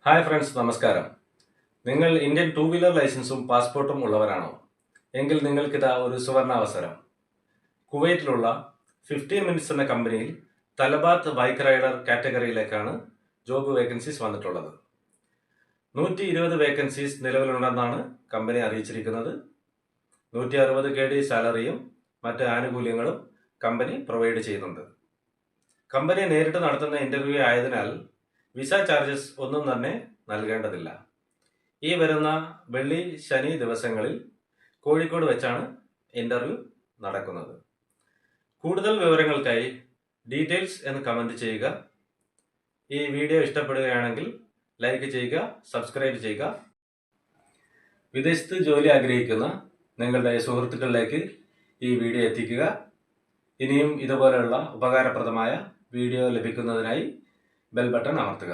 Hi friends, നമസ്കാരം. നിങ്ങൾ Indian two wheeler ലൈസൻസും പാസ്പോർട്ടും ഉള്ളവരാണോ? എങ്കിൽ നിങ്ങൾക്കിതാ ഒരു സുവർണാവസരം. കുവൈറ്റിലുള്ള 15 മിനിറ്റ്സ് എന്ന കമ്പനിയിൽ തലബാത്ത് ബൈക്ക് റൈഡർ കാറ്റഗറിയിലേക്കാണ് ജോബ് വേക്കൻസീസ് വന്നിട്ടുള്ളത്. 120 വേക്കൻസീസ് നിലവിലുണ്ടെന്നാണ് കമ്പനി അറിയിച്ചിരിക്കുന്നത്. 160 KD സാലറിയും മറ്റ് ആനുകൂല്യങ്ങളും കമ്പനി പ്രൊവൈഡ് ചെയ്യുന്നുണ്ട്. കമ്പനി നേരിട്ട് നടത്തുന്ന ഇന്റർവ്യൂ ആയതിനാൽ വിസ ചാർജസ് ഒന്നും തന്നെ നൽകേണ്ടതില്ല. ഈ വരുന്ന വെള്ളി, ശനി ദിവസങ്ങളിൽ കോഴിക്കോട് വെച്ചാണ് ഇന്റർവ്യൂ നടക്കുന്നത്. കൂടുതൽ വിവരങ്ങൾക്കായി ഡീറ്റെയിൽസ് എന്ന് കമന്റ് ചെയ്യുക. ഈ വീഡിയോ ഇഷ്ടപ്പെടുകയാണെങ്കിൽ ലൈക്ക് ചെയ്യുക, സബ്സ്ക്രൈബ് ചെയ്യുക. വിദേശത്ത് ജോലി ആഗ്രഹിക്കുന്ന നിങ്ങളുടെ സുഹൃത്തുക്കളിലേക്ക് ഈ വീഡിയോ എത്തിക്കുക. ഇനിയും ഇതുപോലെയുള്ള ഉപകാരപ്രദമായ വീഡിയോ ലഭിക്കുന്നതിനായി ബെൽ ബട്ടൺ അമർത്തുക.